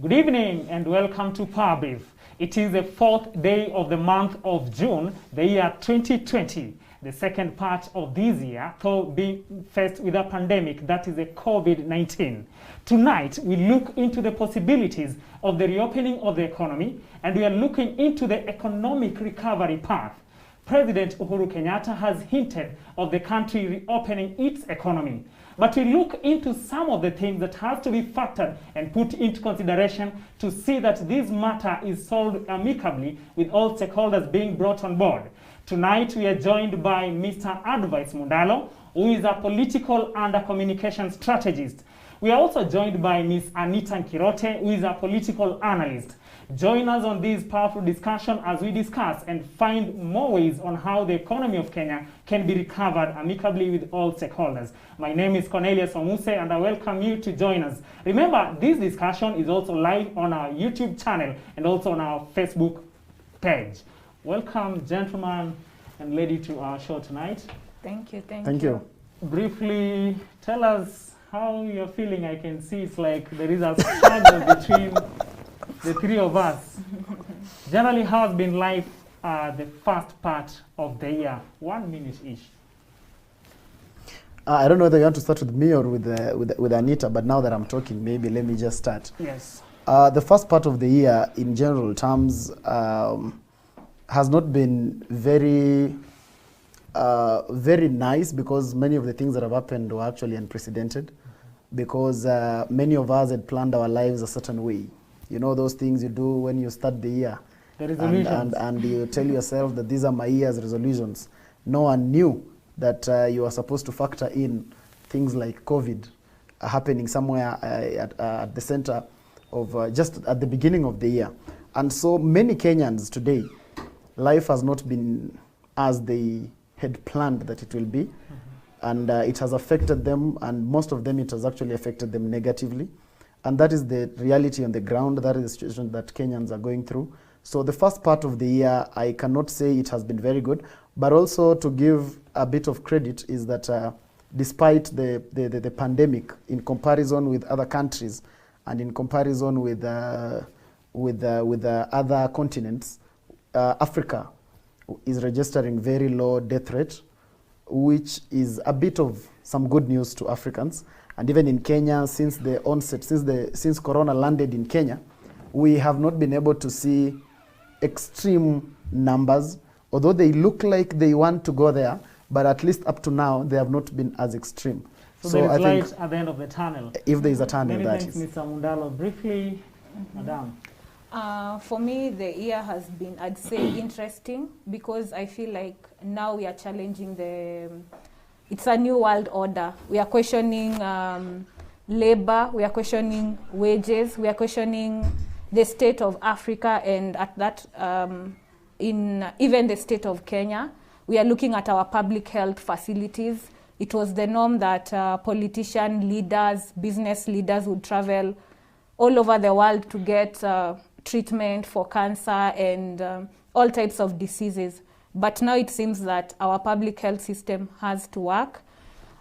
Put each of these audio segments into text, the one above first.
Good evening and welcome to Power Brief. It is the fourth day of the month of June, the year 2020, the second part of this year, though being faced with a pandemic that is the COVID-19. Tonight, we look into the possibilities of the reopening of the economy, and we are looking into the economic recovery path. President Uhuru Kenyatta has hinted of the country reopening its economy. But we look into some of the things that have to be factored and put into consideration to see that this matter is solved amicably with all stakeholders being brought on board. Tonight we are joined by Mr. Advice Mundalo, who is a political and a communication strategist. We are also joined by Ms. Anita Nkirote, who is a political analyst. Join us on this powerful discussion as we discuss and find more ways on how the economy of Kenya can be recovered amicably with all stakeholders. My name is Cornelius Omuse and I welcome you to join us. Remember, this discussion is also live on our YouTube channel and also on our Facebook page. Welcome, gentlemen and lady, to our show tonight. Thank you. Thank you. Briefly, tell us how you're feeling. I can see it's like there is a struggle between the three of us. Generally, how has been life the first part of the year? 1 minute each. I don't know whether you want to start with me or with Anita, but now that I'm talking, maybe let me just start. Yes. The first part of the year, in general terms, has not been very nice, because many of the things that have happened were actually unprecedented, because many of us had planned our lives a certain way. You know those things you do when you start the year, and you tell yourself that these are my year's resolutions. No one knew that you are supposed to factor in things like COVID happening somewhere at the center of just at the beginning of the year. And so many Kenyans today, life has not been as they had planned that it will be. And it has affected them, and most of them it has actually affected them negatively. And that is the reality on the ground. That is the situation that Kenyans are going through. So the first part of the year, I cannot say it has been very good, but also to give a bit of credit is that despite the pandemic, in comparison with other countries and in comparison with other continents, Africa is registering very low death rate, which is a bit of some good news to Africans. And even in Kenya, since the onset, since Corona landed in Kenya, we have not been able to see extreme numbers, although they look like they want to go there, but at least up to now, they have not been as extreme. So there is light at the end of the tunnel. If there is a tunnel, Many that thanks, is. Mr. Mundalo. Briefly, Madam. For me, the year has been, I'd say, interesting, because I feel like now we are challenging it's a new world order. We are questioning labor, we are questioning wages, we are questioning the state of Africa, and at that, in even the state of Kenya. We are looking at our public health facilities. It was the norm that politician leaders, business leaders would travel all over the world to get treatment for cancer and all types of diseases. But now it seems that our public health system has to work,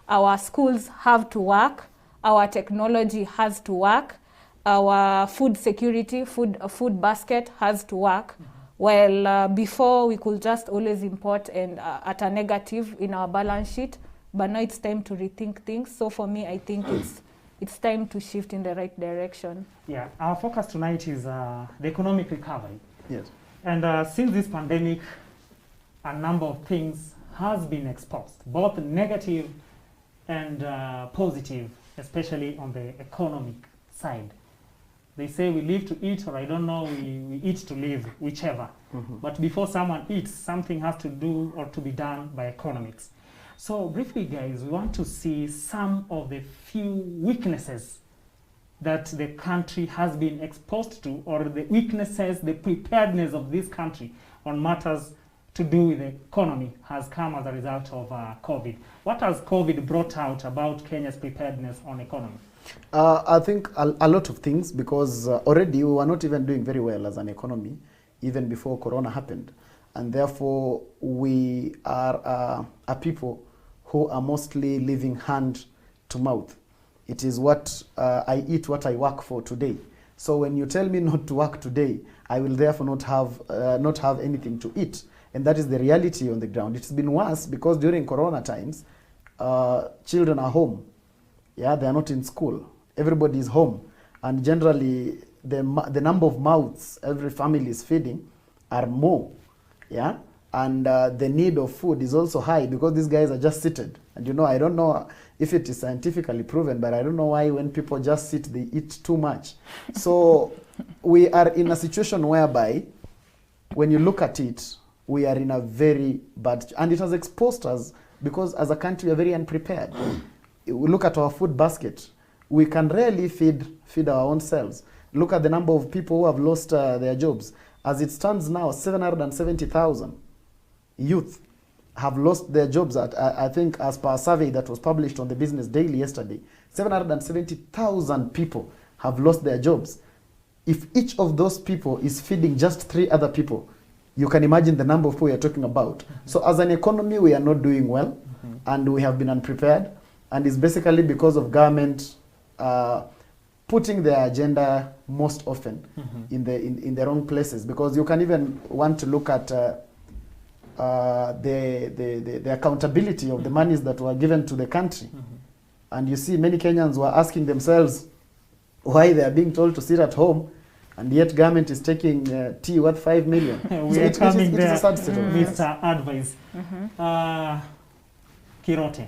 our schools have to work, our technology has to work, our food security, food basket has to work. Well, before we could just always import and at a negative in our balance sheet, but now it's time to rethink things. So for me, I think it's time to shift in the right direction. Yeah, our focus tonight is the economic recovery. Yes. And since this pandemic, a number of things has been exposed, both negative and positive, especially on the economic side. They say we live to eat, or I don't know, we eat to live, whichever. But before someone eats, something has to do or to be done by economics. So briefly, guys, we want to see some of the few weaknesses that the country has been exposed to, or the weaknesses, the preparedness of this country on matters to do with the economy has come as a result of COVID. What has COVID brought out about Kenya's preparedness on economy? I think a lot of things, because already we were not even doing very well as an economy, even before Corona happened. And therefore, we are a people who are mostly living hand to mouth. It is what I eat, what I work for today. So when you tell me not to work today, I will therefore not have anything to eat. And that is the reality on the ground. It's been worse because during Corona times, children are home. Yeah, they are not in school. Everybody is home. And generally, the number of mouths every family is feeding are more. Yeah, and the need of food is also high because these guys are just seated. And you know, I don't know if it is scientifically proven, but I don't know why when people just sit, they eat too much. So we are in a situation whereby, when you look at it, we are in a very bad, and it has exposed us because as a country we are very unprepared. We look at our food basket. We can rarely feed our own selves. Look at the number of people who have lost their jobs. As it stands now, 770,000 youth have lost their jobs. I think as per a survey that was published on the Business Daily yesterday, 770,000 people have lost their jobs. If each of those people is feeding just 3 other people, you can imagine the number of people we are talking about. So as an economy, we are not doing well, and we have been unprepared. And it's basically because of government putting their agenda most often in the wrong places. Because you can even want to look at the accountability of the monies that were given to the country. And you see many Kenyans were asking themselves why they are being told to sit at home, and yet government is taking tea worth 5 million. We are coming there, it is a sad state of Mr. Advice. Kirote.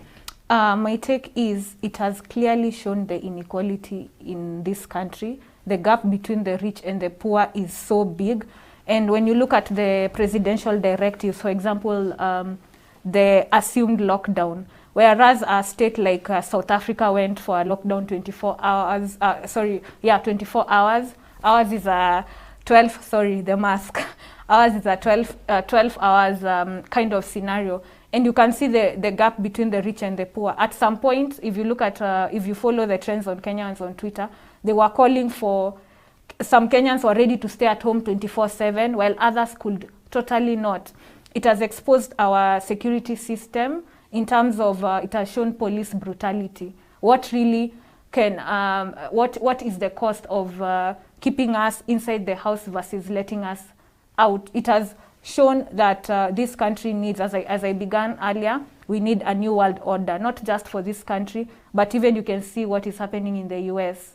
My take is it has clearly shown the inequality in this country. The gap between the rich and the poor is so big. And when you look at the presidential directives, for example, the assumed lockdown, whereas a state like South Africa went for a lockdown 24 hours, 24 hours. Ours is a 12, sorry, the mask. Ours is a 12 hours kind of scenario. And you can see the gap between the rich and the poor. At some point, if you look at, if you follow the trends on Kenyans on Twitter, they were calling for, some Kenyans were ready to stay at home 24/7, while others could totally not. It has exposed our security system in terms of, it has shown police brutality. What really can, what is the cost of keeping us inside the house versus letting us out? It has shown that this country needs, as I began earlier, we need a new world order, not just for this country, but even you can see what is happening in the US.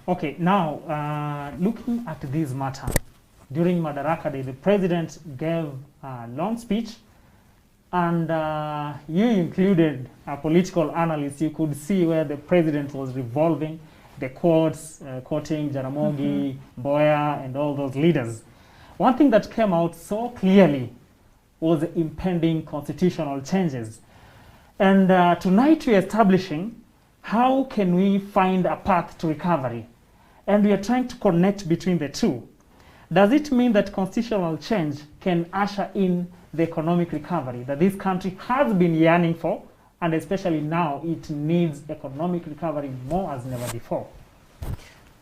Okay, now looking at this matter, during Madaraka Day, the president gave a long speech, and you included a political analyst. You could see where the president was revolving the quotes, quoting Jaramogi, Boya, and all those leaders. One thing that came out so clearly was the impending constitutional changes. And tonight we are establishing how can we find a path to recovery. And we are trying to connect between the two. Does it mean that constitutional change can usher in the economic recovery that this country has been yearning for, and especially now it needs economic recovery more as never before?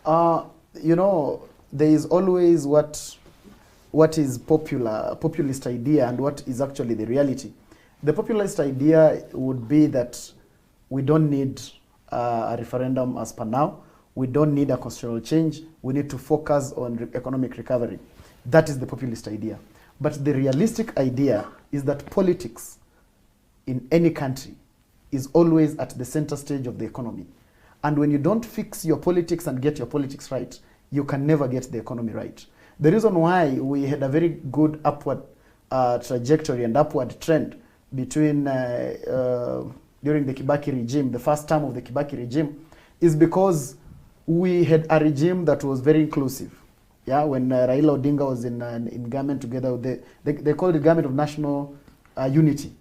You know, there is always what is populist idea and what is actually the reality. The populist idea would be that we don't need a referendum as per now. We don't need a constitutional change. We need to focus on economic recovery. That is the populist idea. But the realistic idea is that politics in any country is always at the center stage of the economy. And when you don't fix your politics and get your politics right, you can never get the economy right. The reason why we had a very good upward trajectory and upward trend between during the Kibaki regime, the first term of the Kibaki regime, is because we had a regime that was very inclusive. Yeah, when Raila Odinga was in government together with they called it Government of National Unity.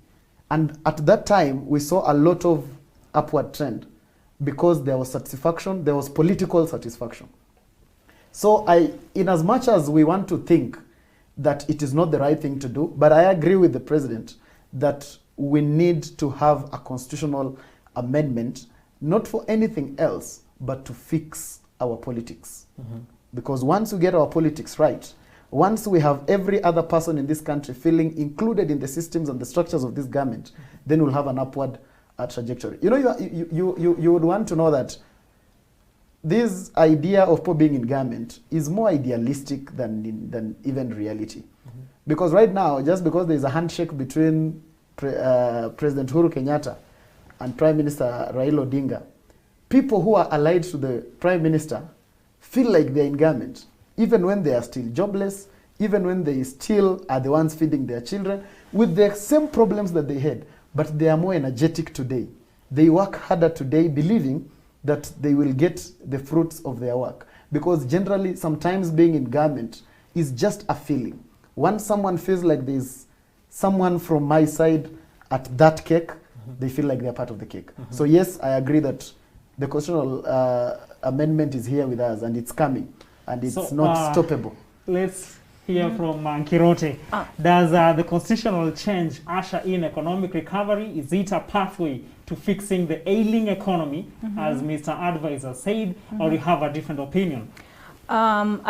And at that time, we saw a lot of upward trend because there was satisfaction, there was political satisfaction. So in as much as we want to think that it is not the right thing to do, but I agree with the president that we need to have a constitutional amendment, not for anything else, but to fix our politics. Because once we get our politics right, once we have every other person in this country feeling included in the systems and the structures of this government, then we'll have an upward trajectory. You know, you would want to know that this idea of people being in government is more idealistic than even reality. Because right now, just because there is a handshake between President Uhuru Kenyatta and Prime Minister Raila Odinga, people who are allied to the Prime Minister feel like they're in government, even when they are still jobless, even when they still are the ones feeding their children, with the same problems that they had, but they are more energetic today. They work harder today, believing that they will get the fruits of their work. Because generally, sometimes being in government is just a feeling. Once someone feels like there's someone from my side at that cake, they feel like they're part of the cake. So yes, I agree that the constitutional amendment is here with us, and it's coming, and it's not stoppable. Let's hear from Kirote. Does the constitutional change usher in economic recovery? Is it a pathway to fixing the ailing economy, as Mr. Advisor said, or you have a different opinion? I'm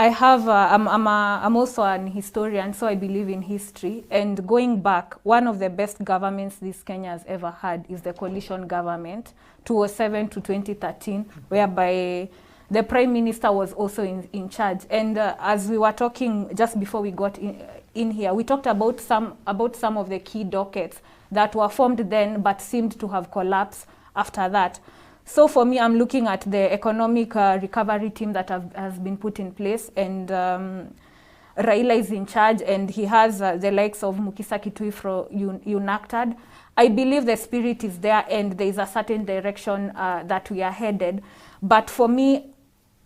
also an historian, so I believe in history. And going back, one of the best governments this Kenya has ever had is the coalition government, 2007 to 2013, whereby the Prime Minister was also in charge. And as we were talking just before we got in here, we talked about some of the key dockets that were formed then but seemed to have collapsed after that. So for me, I'm looking at the economic recovery team that has been put in place, and Raila is in charge, and he has the likes of Mukisa Kitui from UNACTAD. I believe the spirit is there, and there is a certain direction that we are headed. But for me,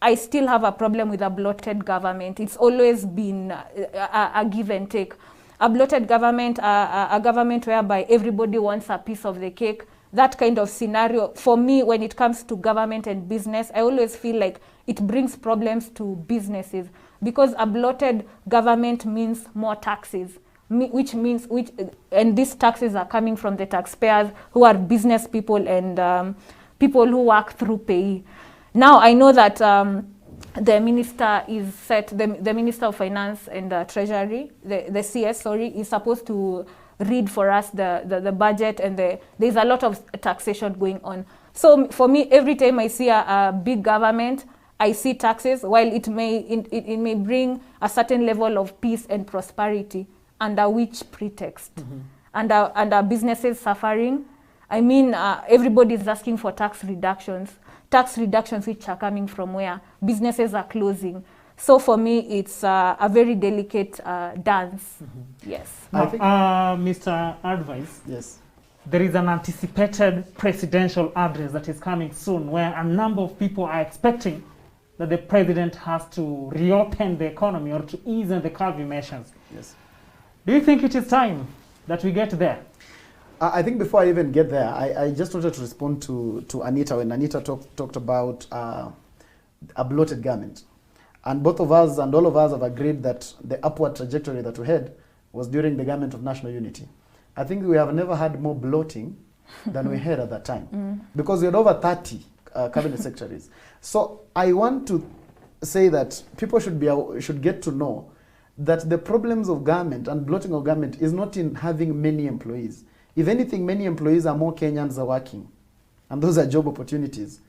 I still have a problem with a bloated government. It's always been a give and take. A bloated government, a government whereby everybody wants a piece of the cake. That kind of scenario, for me, when it comes to government and business, I always feel like it brings problems to businesses, because a bloated government means more taxes, and these taxes are coming from the taxpayers, who are business people and people who work through pay. Now, I know that the minister is set, the Minister of Finance and Treasury, the CS, is supposed to read for us the budget, and there's a lot of taxation going on. So for me, every time I see a big government, I see taxes. While it may bring a certain level of peace and prosperity, under which pretext? And our businesses suffering. I mean, everybody's asking for tax reductions which are coming from where? Businesses are closing. So for me, it's a very delicate dance. Yes. Mr. Advice. Yes. There is an anticipated presidential address that is coming soon, where a number of people are expecting that the president has to reopen the economy or to ease the curfew measures. Yes. Do you think it is time that we get there? I think before I even get there, I just wanted to respond to Anita when Anita talked about a bloated government. And both of us and all of us have agreed that the upward trajectory that we had was during the government of national unity. I think we have never had more bloating than we had at that time, because we had over 30 cabinet secretaries. So I want to say that people should get to know that the problems of government and bloating of government is not in having many employees. If anything, many employees are more Kenyans are working, and those are job opportunities.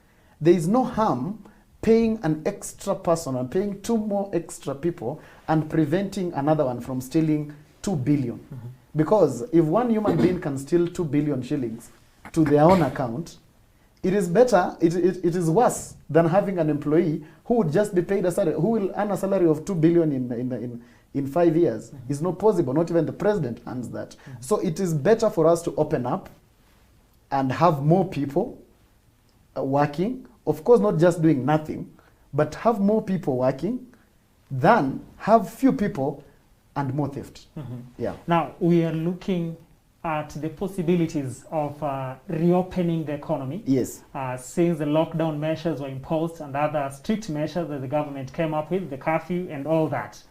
There is no harm paying an extra person and paying 2 more extra people and preventing another one from stealing 2 billion. Because if one human being can steal 2 billion shillings to their own account, it is better, it is worse than having an employee who would just be paid a salary, who will earn a salary of 2 billion in 5 years. It's not possible. Not even the president earns that. So it is better for us to open up and have more people working. Of course, not just doing nothing, but have more people working than have few people and more theft. Yeah. Now, we are looking at the possibilities of reopening the economy. Yes. Since the lockdown measures were imposed and other strict measures that the government came up with, the curfew and all that.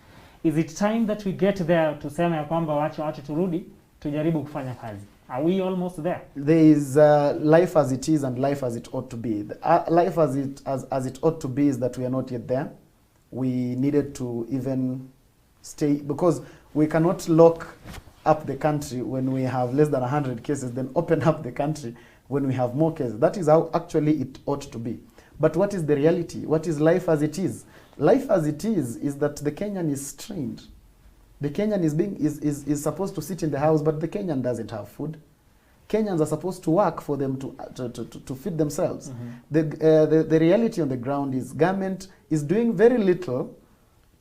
Is it time that we get there to say ya kwamba wache turudi, tujaribu kufanya kazi? Are we almost there? There is life as it is and life as it ought to be. Life as it ought to be is that we are not yet there. We needed to even stay, because we cannot lock up the country when we have less than 100 cases, then open up the country when we have more cases. That is how actually it ought to be. But what is the reality? What is life as it is? Life as it is that the Kenyan is strained. The Kenyan is supposed to sit in the house, but the Kenyan doesn't have food. Kenyans are supposed to work for them to feed themselves. The reality on the ground is government is doing very little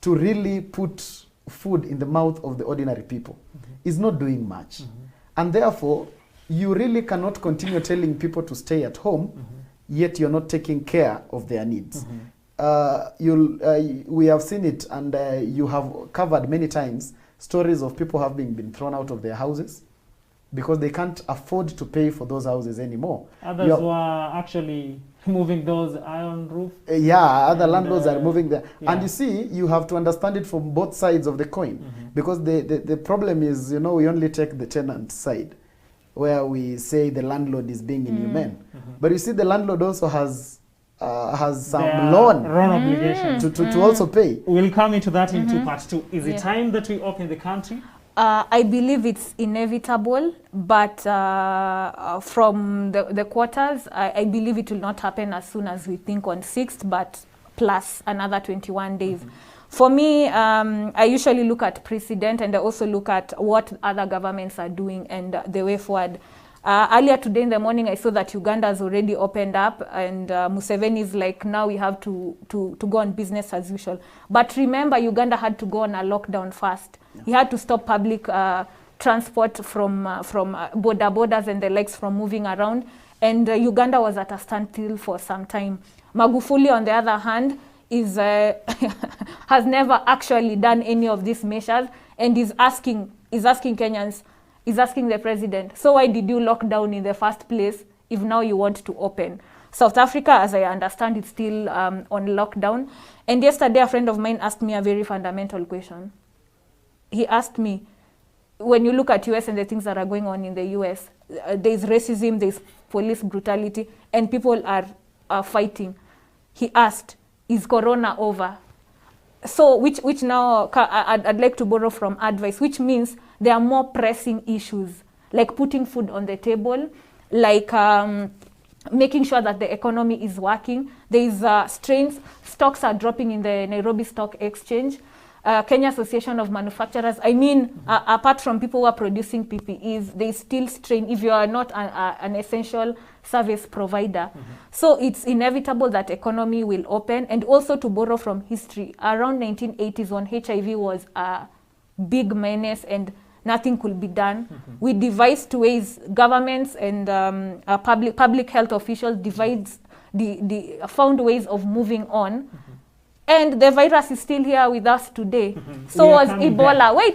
to really put food in the mouth of the ordinary people. Is not doing much. And therefore, you really cannot continue telling people to stay at home, yet you're not taking care of their needs. We have seen it, and you have covered many times stories of people having been thrown out of their houses because they can't afford to pay for those houses anymore. Others were actually moving those iron roof. Other landlords are moving there. And you see, you have to understand it from both sides of the coin. Because the problem is, you know, we only take the tenant side, where we say the landlord is being inhumane. But you see, the landlord also has some loan obligation to also pay. We'll come into that in part 2. Is it time that we open the country? I believe it's inevitable, but from the quarters, I believe it will not happen as soon as we think on 6th, but plus another 21 days. For me, I usually look at precedent, and I also look at what other governments are doing and the way forward. Earlier today in the morning, I saw that Uganda has already opened up, and Museveni is like, now we have to go on business as usual. But remember, Uganda had to go on a lockdown first. He had to stop public transport from borders and the likes from moving around. And Uganda was at a standstill for some time. Magufuli, on the other hand, has never actually done any of these measures, and is asking Kenyans, is asking the president, so why did you lock down in the first place if now you want to open? South Africa, as I understand, it's still on lockdown. And yesterday, a friend of mine asked me a very fundamental question. He asked me, when you look at US and the things that are going on in the US, there's racism, there's police brutality, and people are fighting. He asked, is Corona over? So, which now I'd like to borrow from advice, which means there are more pressing issues, like putting food on the table, like making sure that the economy is working. There is strains, stocks are dropping in the Nairobi Stock Exchange. Kenya Association of Manufacturers, I mean, apart from people who are producing PPEs, they still strain if you are not an essential service provider. So it's inevitable that economy will open. And also, to borrow from history, around 1980s when HIV was a big menace and nothing could be done, we devised ways, governments and public health officials found ways of moving on. And the virus is still here with us today. So was Ebola. Wait.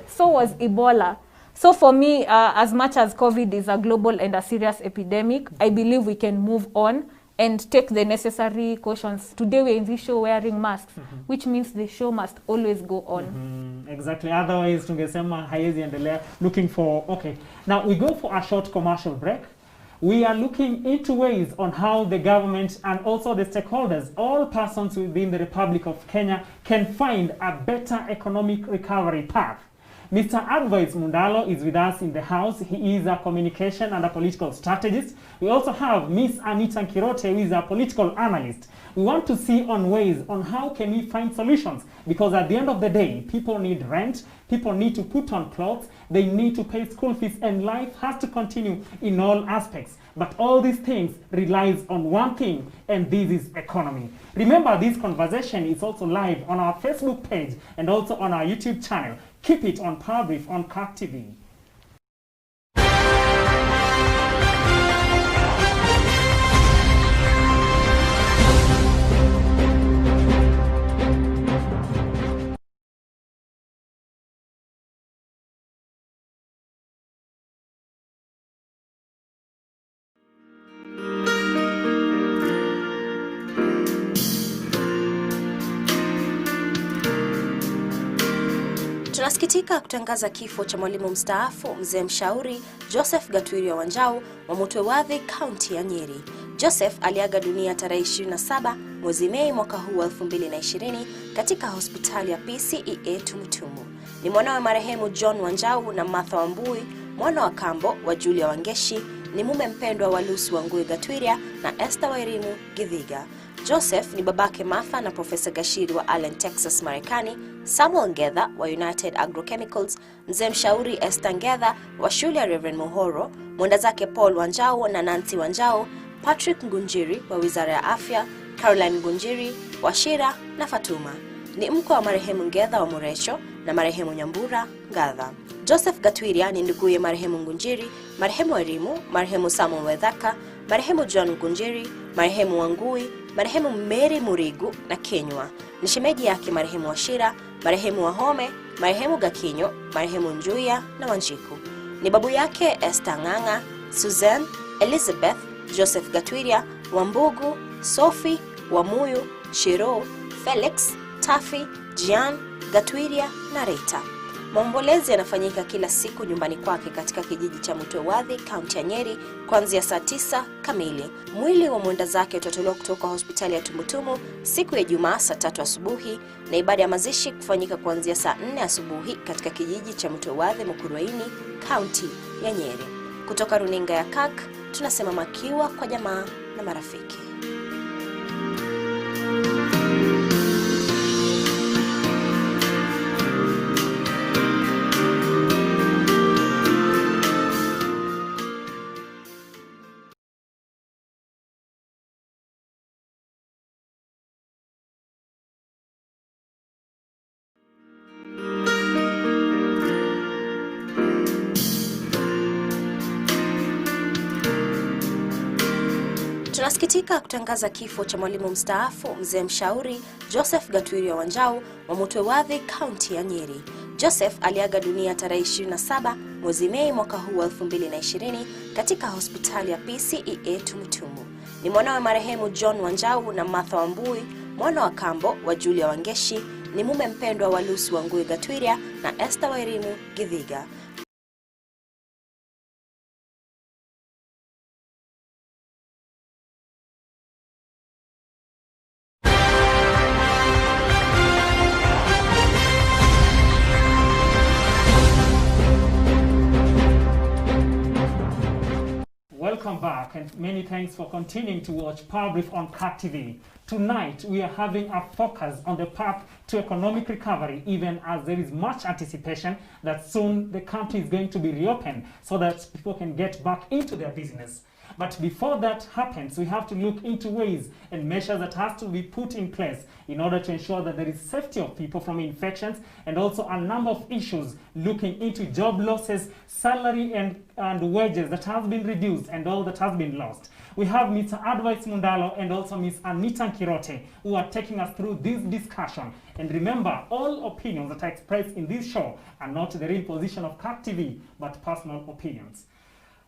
So was Ebola. So for me, as much as COVID is a global and a serious epidemic, I believe we can move on and take the necessary cautions. Today we're in this show wearing masks, which means the show must always go on. Exactly. Otherwise, tungesema haiwezi endelea. Looking for, okay. Now we go for a short commercial break. We are looking into ways on how the government and also the stakeholders, all persons within the Republic of Kenya, can find a better economic recovery path. Mr. Advice Mundalo is with us in the house. He is a communication and a political strategist. We also have Miss Anita Kirote, who is a political analyst. We want to see on ways on how can we find solutions, because at the end of the day, people need rent, people need to put on clothes, they need to pay school fees, and life has to continue in all aspects. But all these things relies on one thing, and this is economy. Remember, this conversation is also live on our Facebook page and also on our YouTube channel. Keep it on Power Brief on CAC TV. Tunasikitika kutangaza kifo cha mwalimu mstaafu mzee mshauri Joseph Gatwiria Wanjau wa Mutwewadhi, kaunti ya Nyeri. Joseph aliaga dunia tarehe 27 mwezi Mei mwaka huu 2020 katika hospitali ya PCEA Tumutumu. Ni mwanawe marehemu John Wanjau na Martha Wambui, mwana wa kambo wa Julia Wangeshi, ni mume mpendwa wa Lucy Wangui Gatwiria na Esther Wairimu Githiga. Joseph ni babake Martha na Profesa Gashiri wa Allen, Texas, Marekani, Samuel Ngetha wa United Agrochemicals, mzee mshauri Esther Ngetha wa shule ya Reverend Muhoro, mwenda zake Paul Wanjao na Nancy Wanjao, Patrick Ngunjiri wa Wizara ya Afya, Caroline Ngunjiri wa Shira na Fatuma. Ni mke wa marehemu Ngetha wa Murecho na marehemu Nyambura Ngatha. Joseph Gatwiria ni nduguye marehemu Ngunjiri, marehemu Wairimu, marehemu Samuel Wethaka, marehemu John Ngunjiri, marehemu Wangui, marehemu Mary Murigu na Kenywa. Ni shemeji yake marehemu Washira, marehemu Wahome, marehemu Gakinyo, marehemu Njuya na Wanjiku. Ni babu yake Esther Ng'ang'a, Susan, Elizabeth, Joseph Gatwiria, Wambugu, Sophie, Wamuyu, Shiro, Felix, Tafi, Jian, Gatwiria na Rita. Maombolezi yanafanyika kila siku nyumbani kwake katika kijiji cha Mutwewathi, kaunti ya Nyeri, kuanzia saa 9 kamili. Mwili wa mwenda zake utatolewa kutoka hospitali ya Tumutumu siku ya Ijumaa saa 3 asubuhi na ibada ya mazishi kufanyika kuanzia saa 4 asubuhi katika kijiji cha Mutwewathi, Mukurweini, kaunti ya Nyeri. Kutoka runinga ya KAK, tunasema makiwa kwa jamaa na marafiki. Tunasikitika kutangaza kifo cha mwalimu mstaafu mzee mshauri Joseph Gatwiria Wanjau wa Mutwewathi, kaunti ya Nyeri. Joseph aliaga dunia tarehe 27 mwezi Mei mwaka huu 2020 katika hospitali ya PCEA Tumutumu. Ni mwanawe marehemu John Wanjau na Martha Wambui, mwana wa kambo wa Julia Wangeshi. Ni mume mpendwa wa Lucy Wangui Gatwiria na Esther Wairimu Githiga. Welcome back and many thanks for continuing to watch Power Brief on KAK TV. Tonight we are having a focus on the path to economic recovery, even as there is much anticipation that soon the country is going to be reopened so that people can get back into their business. But before that happens, we have to look into ways and measures that have to be put in place in order to ensure that there is safety of people from infections, and also a number of issues looking into job losses, salary and wages that have been reduced and all that has been lost. We have Mr. Advice Mundalo and also Ms. Anita Kirote who are taking us through this discussion. And remember, all opinions that are expressed in this show are not the real position of KAK TV, but personal opinions.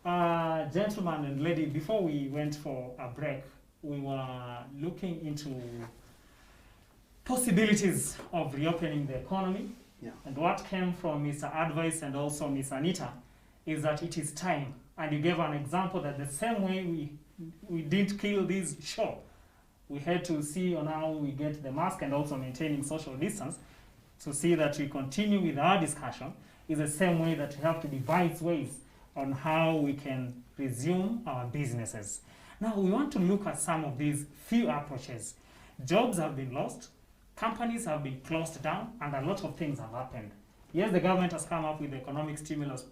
Gentlemen and lady, before we went for a break, we were looking into possibilities of reopening the economy. Yeah. And what came from Mr. Advice and also Ms. Anita is that it is time. And you gave an example that the same way we didn't kill this show, we had to see on how we get the mask and also maintaining social distance to see that we continue with our discussion, is the same way that we have to devise ways on how we can resume our businesses. Now we want to look at some of these few approaches. Jobs have been lost, companies have been closed down, and a lot of things have happened. Yes, the government has come up with the economic stimulus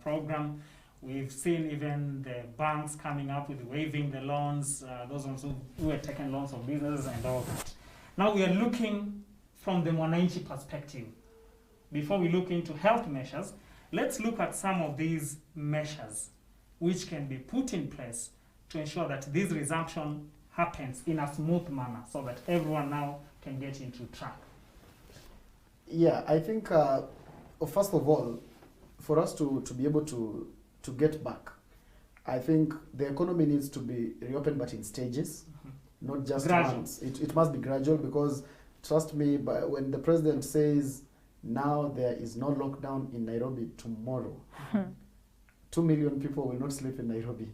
program. We've seen even the banks coming up with waiving the loans, those ones who had taken loans for businesses and all that. Now we are looking from the Mwananchi perspective. Before we look into health measures, let's look at some of these measures which can be put in place to ensure that this resumption happens in a smooth manner so that everyone now can get into track. Yeah, I think, first of all, for us to be able to get back, I think the economy needs to be reopened, but in stages, not just Gradual. once. It must be gradual, because, trust me, when the president says now there is no lockdown in Nairobi tomorrow, 2 million people will not sleep in Nairobi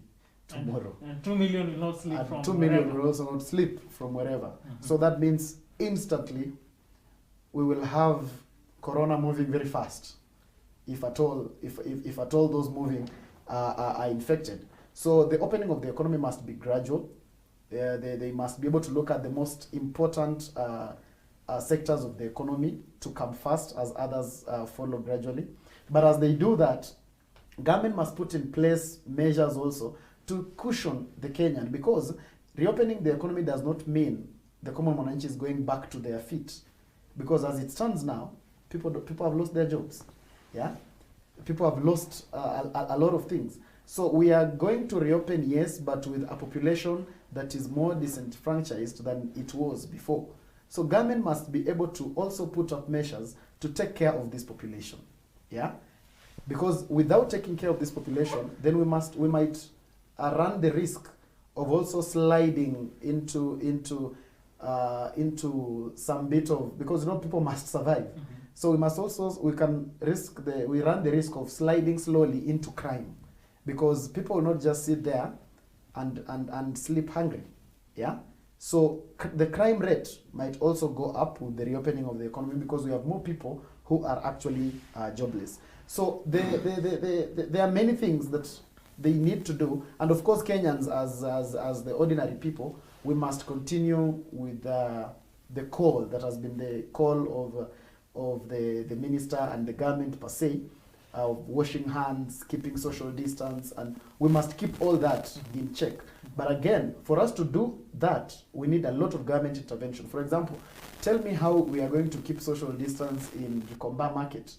tomorrow. And 2 million will not sleep And from 2 million wherever. will also not sleep from wherever. So that means instantly we will have corona moving very fast, if at all those moving are infected. So the opening of the economy must be gradual. They must be able to look at the most important sectors of the economy to come first, as others follow gradually. But as they do that, government must put in place measures also to cushion the Kenyan, because reopening the economy does not mean the common mwananchi is going back to their feet, because as it stands now, people have lost their jobs. Yeah, people have lost a lot of things. So we are going to reopen, yes, but with a population that is more disenfranchised than it was before. So government must be able to also put up measures to take care of this population. Yeah, because without taking care of this population, then we might run the risk of also sliding into some bit of, because people must survive. So we run the risk of sliding slowly into crime, because people will not just sit there and sleep hungry. Yeah. So the crime rate might also go up with the reopening of the economy, because we have more people who are actually jobless. So there are many things that they need to do, and of course Kenyans as the ordinary people, we must continue with the call that has been the call of the minister and the government per se, of washing hands, keeping social distance, and we must keep all that in check. But again, for us to do that, we need a lot of government intervention. For example, tell me how we are going to keep social distance in Gikomba Market.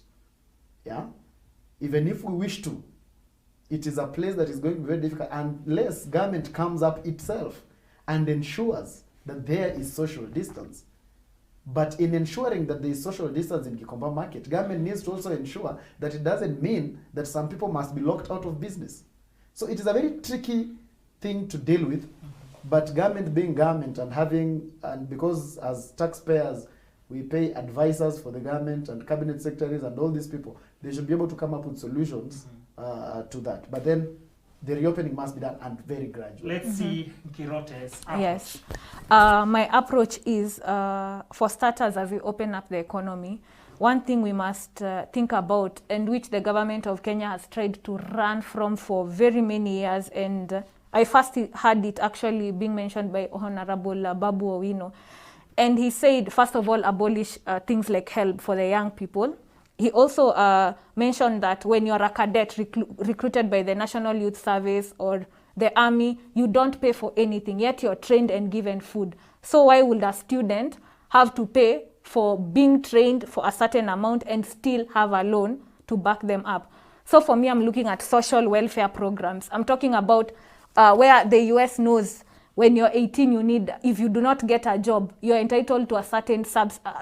Yeah, even if we wish to, it is a place that is going to be very difficult unless government comes up itself and ensures that there is social distance. But in ensuring that there is social distance in Gikomba Market, government needs to also ensure that it doesn't mean that some people must be locked out of business. So it is a very tricky thing to deal with, but government being government and because as taxpayers we pay advisors for the government and cabinet secretaries and all these people, they should be able to come up with solutions to that. But then the reopening must be done and very gradual. Let's see Kirote's approach. Yes. My approach is, for starters, as we open up the economy, one thing we must think about, and which the government of Kenya has tried to run from for very many years, and I first heard it actually being mentioned by Honorable Babu Owino. And he said, first of all, abolish things like HELB for the young people. He also mentioned that when you're a cadet recruited by the National Youth Service or the army, you don't pay for anything, yet you're trained and given food. So why would a student have to pay for being trained for a certain amount and still have a loan to back them up? So for me, I'm looking at social welfare programs. I'm talking about where the US knows when you're 18, if you do not get a job, you're entitled to a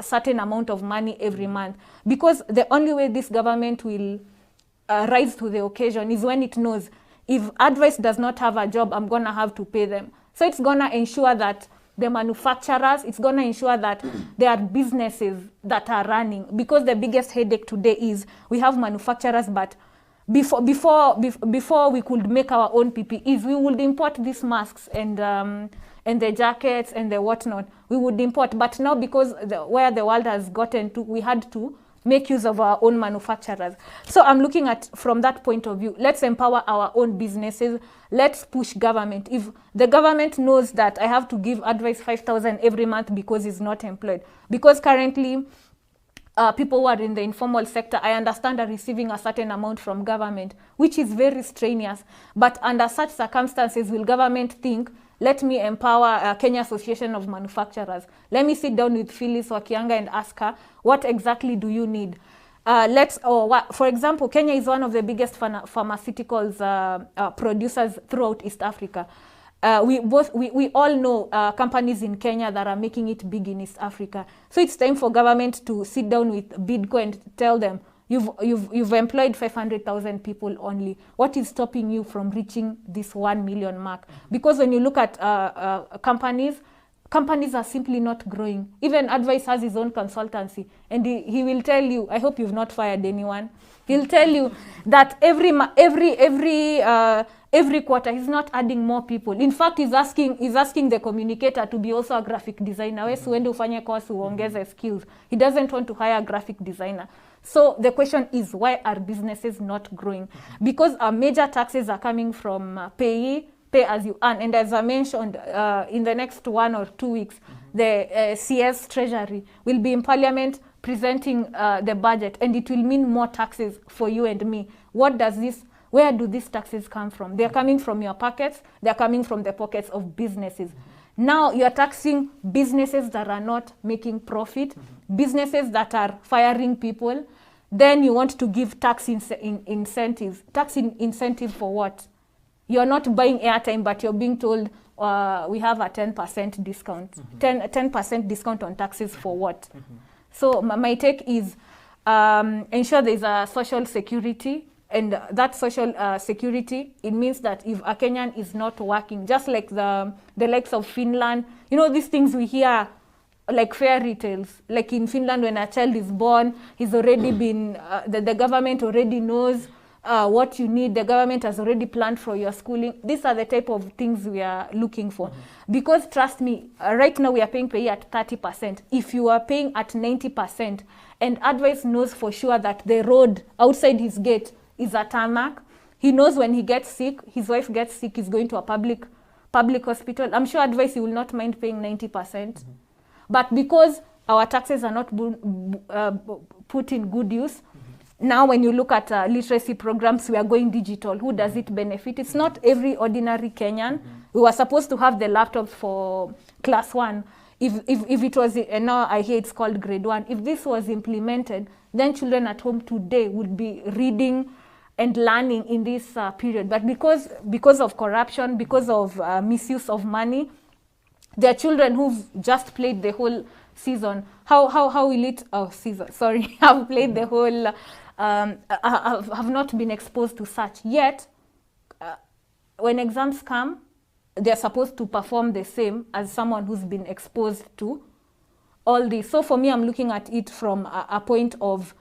certain amount of money every month. Because the only way this government will rise to the occasion is when it knows if Advice does not have a job, I'm going to have to pay them. So it's going to ensure that the manufacturers, it's going to ensure that there are businesses that are running. Because the biggest headache today is we have manufacturers, but before we could make our own PPEs, we would import these masks and the jackets and the whatnot. We would import, but now because where the world has gotten to, we had to make use of our own manufacturers. So I'm looking at from that point of view. Let's empower our own businesses. Let's push government. If the government knows that I have to give Advice 5,000 every month because he's not employed, because currently people who are in the informal sector, I understand, are receiving a certain amount from government, which is very strenuous. But under such circumstances, will government think, let me empower Kenya Association of Manufacturers. Let me sit down with Phyllis Wakianga and ask her, what exactly do you need? For example, Kenya is one of the biggest pharmaceuticals producers throughout East Africa. We all know companies in Kenya that are making it big in East Africa. So it's time for government to sit down with BIDCO and tell them, you've employed 500,000 people only. What is stopping you from reaching this 1 million mark? Because when you look at companies are simply not growing. Even Advice has his own consultancy, and he will tell you, I hope you've not fired anyone. He'll tell you that every quarter he's not adding more people. In fact, he's asking the communicator to be also a graphic designer. He doesn't want to hire a graphic designer. So the question is, why are businesses not growing? Because our major taxes are coming from pay as you earn. And as I mentioned, in the next 1 or 2 weeks, the CS Treasury will be in Parliament presenting the budget, and it will mean more taxes for you and me. Where do these taxes come from? They're coming from your pockets. They're coming from the pockets of businesses. Now you're taxing businesses that are not making profit, businesses that are firing people. Then you want to give tax incentives. Tax incentive for what? You're not buying airtime, but you're being told we have a 10% discount. 10% discount on taxes for what? So my take is ensure there's a social security. And that social security, it means that if a Kenyan is not working, just like the likes of Finland, you know, these things we hear like fairy tales. Like in Finland, when a child is born, he's already been, the government already knows what you need. The government has already planned for your schooling. These are the type of things we are looking for. Because trust me, right now we are paying pay at 30%. If you are paying at 90%, and Advice knows for sure that the road outside his gate is a tarmac. He knows when he gets sick, his wife gets sick, he's going to a public hospital. I'm sure Advice, he will not mind paying 90%. But because our taxes are not put in good use, now when you look at literacy programs, we are going digital. Who does it benefit? It's not every ordinary Kenyan. We were supposed to have the laptops for class 1. If it was, and now I hear it's called grade 1. If this was implemented, then children at home today would be reading and learning in this period. But because of corruption, because of misuse of money, there are children who've just played the whole season. How will it? Oh, season. Sorry, have played the whole. Have not been exposed to such yet. When exams come, they're supposed to perform the same as someone who's been exposed to all this. So for me, I'm looking at it from a point of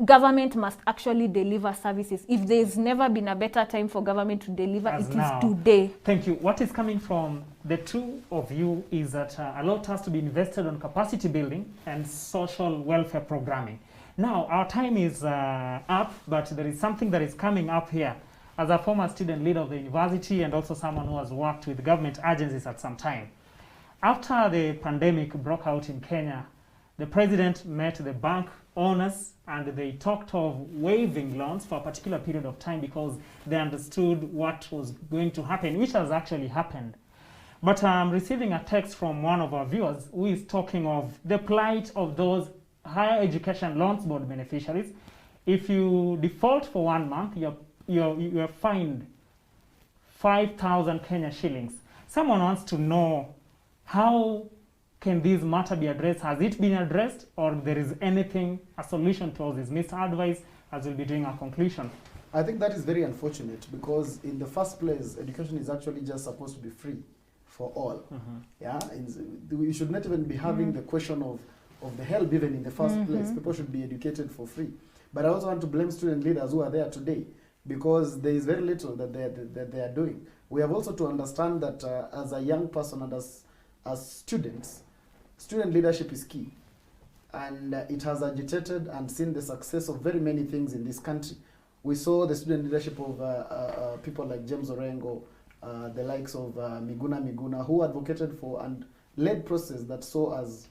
government must actually deliver services. If there's never been a better time for government to deliver, it is today. Thank you. What is coming from the two of you is that a lot has to be invested on capacity building and social welfare programming. Now, our time is up, but there is something that is coming up here. As a former student leader of the university and also someone who has worked with government agencies at some time, after the pandemic broke out in Kenya, the president met the bank owners and they talked of waiving loans for a particular period of time because they understood what was going to happen, which has actually happened. But I'm receiving a text from one of our viewers who is talking of the plight of those higher education loans board beneficiaries. If you default for 1 month, you're fined 5,000 Kenya shillings. Someone wants to know, how can this matter be addressed? Has it been addressed, or there is anything, a solution to all this? Mr. Advice, as we'll be doing our conclusion. I think that is very unfortunate because in the first place, education is actually just supposed to be free for all. Yeah, we should not even be having the question of the help even in the first place. People should be educated for free. But I also want to blame student leaders who are there today because there is very little that they are doing. We have also to understand that as a young person and as students, student leadership is key. And it has agitated and seen the success of very many things in this country. We saw the student leadership of people like James Orengo, the likes of Miguna, who advocated for and led process that saw us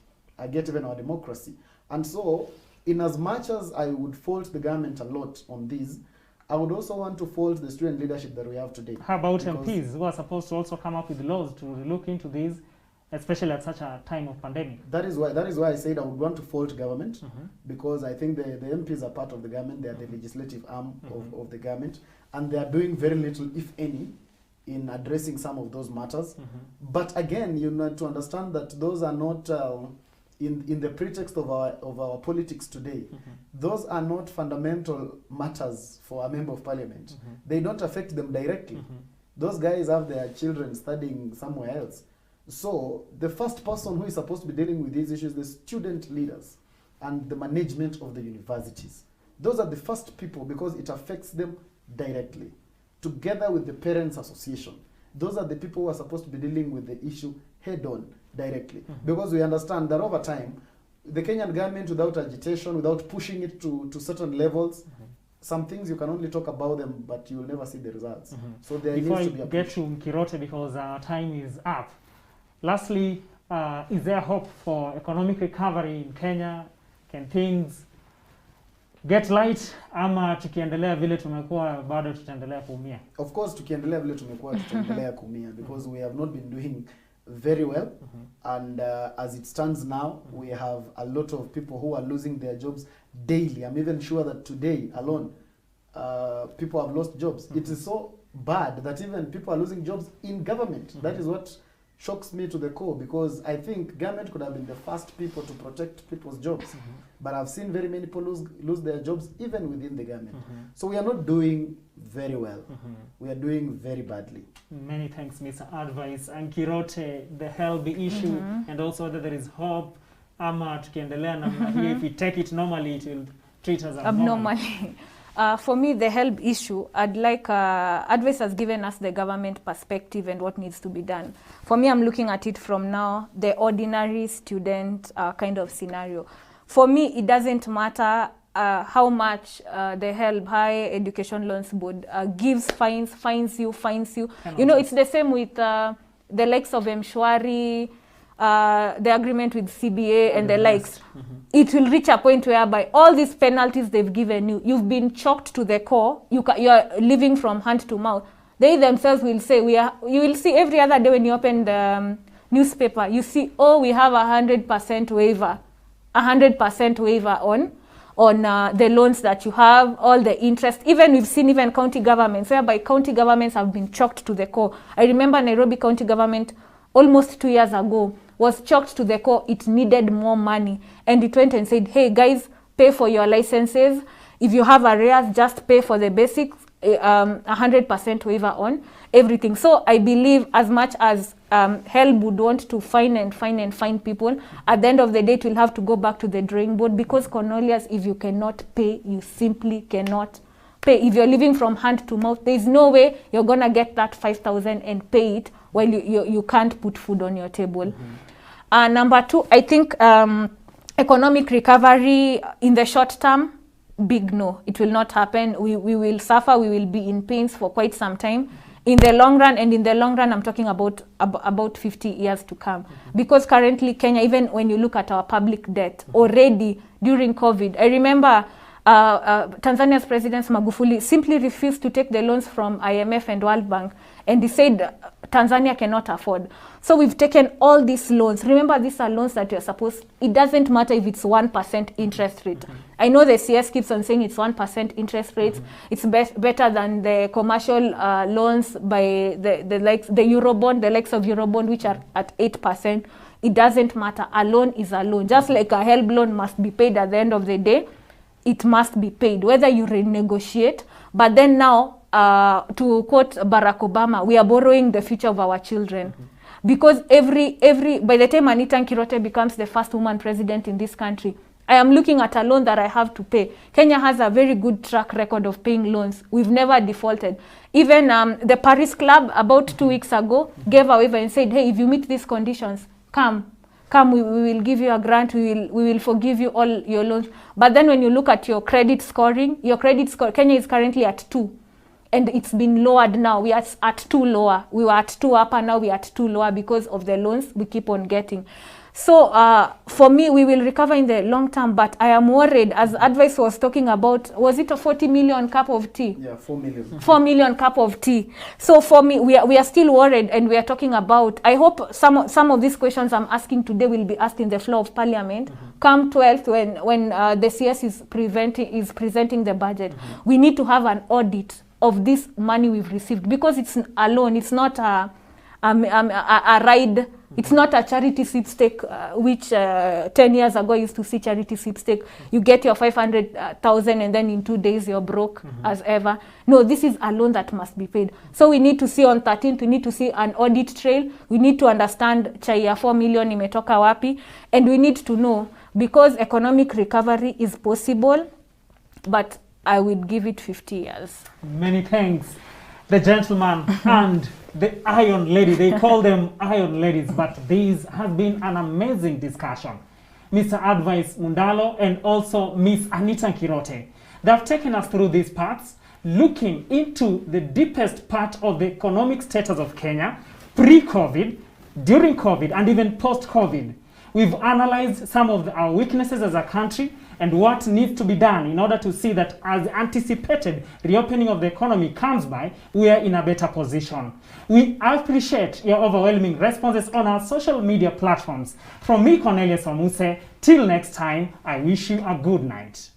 get even our democracy. And so, in as much as I would fault the government a lot on this, I would also want to fault the student leadership that we have today. How about MPs who are supposed to also come up with laws to look into these, especially at such a time of pandemic? That is why I said I would want to fault government, because I think the MPs are part of the government. They are the legislative arm of the government, and they are doing very little, if any, in addressing some of those matters. But again, you need to understand that those are not in the pretext of our politics today. Those are not fundamental matters for a member of parliament. They don't affect them directly. Those guys have their children studying somewhere else. So the first person who is supposed to be dealing with these issues, the student leaders and the management of the universities. Those are the first people because it affects them directly. Together with the Parents Association, those are the people who are supposed to be dealing with the issue head on directly. Because we understand that over time, the Kenyan government, without agitation, without pushing it to certain levels, some things you can only talk about them, but you will never see the results. So there Before needs I to be a get push. to Kirote, because our time is up, lastly, is there hope for economic recovery in Kenya? Can things get light, ama tukiendelea vile tumekuwa bado tutaendelea kuumia? Of course, tukiendelea vile tumekuwa tutaendelea kumia, because we have not been doing very well, and as it stands now, we have a lot of people who are losing their jobs daily. I'm even sure that today alone, people have lost jobs. It is so bad that even people are losing jobs in government. That is what shocks me to the core, because I think government could have been the first people to protect people's jobs. But I've seen very many people lose their jobs even within the government. So we are not doing very well. We are doing very badly. Many thanks, Mr. Advice. And Kirote, the HELB issue, and also whether there is hope, ama tukiendelea namna hii, if we take it normally, it will treat us abnormally. For me, the HELB issue, I'd like, Advice has given us the government perspective and what needs to be done. For me, I'm looking at it from now, the ordinary student kind of scenario. For me, it doesn't matter how much the HELB, High Education Loans Board, gives fines you. You know, it's the same with the likes of Mshwari, the agreement with CBA and the likes. It will reach a point whereby all these penalties they've given you, you've been choked to the core, you are living from hand to mouth. They themselves will say, you will see every other day when you open the newspaper, you see, oh, we have 100% waiver. 100% waiver on the loans that you have, all the interest. Even we've seen even county governments, whereby county governments have been choked to the core. I remember Nairobi County Government almost 2 years ago was choked to the core. It needed more money. And it went and said, hey guys, pay for your licenses. If you have arrears, just pay for the basics, 100% waiver on everything. So I believe as much as HELB would want to fine people, at the end of the day, it will have to go back to the drawing board, because Cornelius, if you cannot pay, you simply cannot pay. If you're living from hand to mouth, there's no way you're going to get that 5,000 and pay it while you can't put food on your table. Number two, I think economic recovery in the short term, big no. It will not happen. We will suffer. We will be in pains for quite some time. In the long run, and in the long run, I'm talking about 50 years to come. Because currently, Kenya, even when you look at our public debt, already during COVID, I remember Tanzania's President Magufuli simply refused to take the loans from IMF and World Bank, and he said Tanzania cannot afford. So we've taken all these loans. Remember, these are loans that you're supposed, it doesn't matter if it's 1% interest rate. I know the CS keeps on saying it's 1% interest rates. It's better than the commercial loans by the Eurobond, the likes of Eurobond, which are at 8%. It doesn't matter. A loan is a loan. Just like a HELB loan must be paid at the end of the day, it must be paid, whether you renegotiate. But then now, to quote Barack Obama, we are borrowing the future of our children. Because by the time Anita Kirote becomes the first woman president in this country, I am looking at a loan that I have to pay. Kenya has a very good track record of paying loans. We've never defaulted. Even the Paris Club, about 2 weeks ago, gave a waiver and said, hey, if you meet these conditions, come, we will give you a grant, we will forgive you all your loans. But then when you look at your credit scoring, Kenya is currently at 2. And it's been lowered now. We are at 2 lower. We were at 2 upper, now we are at 2 lower because of the loans we keep on getting. So for me, we will recover in the long term, but I am worried, as Advice was talking about, was it a 40 million cup of tea? Yeah, 4 million. 4 million cup of tea. So for me, we are still worried, and we are talking about, I hope some of these questions I'm asking today will be asked in the floor of Parliament. Come 12th, when the CS is presenting the budget. We need to have an audit of this money we've received, because it's a loan. It's not a ride. It's not a charity sweepstake, which 10 years ago I used to see charity sweepstake. You get your 500,000 and then in 2 days you're broke as ever. No, this is a loan that must be paid. So we need to see on 13th, we need to see an audit trail. We need to understand chai ya 4 million imetoka wapi. And we need to know, because economic recovery is possible, but I would give it 50 years. Many thanks. The gentleman and the Iron Lady. They call them Iron Ladies, but these have been an amazing discussion. Mr. Advice Mundalo, and also Miss Anita Kirote. They have taken us through these parts, looking into the deepest part of the economic status of Kenya, pre-COVID, during COVID, and even post-COVID. We've analyzed some of our weaknesses as a country and what needs to be done in order to see that as anticipated reopening of the economy comes by, we are in a better position. We appreciate your overwhelming responses on our social media platforms. From me, Cornelius Omuse, till next time, I wish you a good night.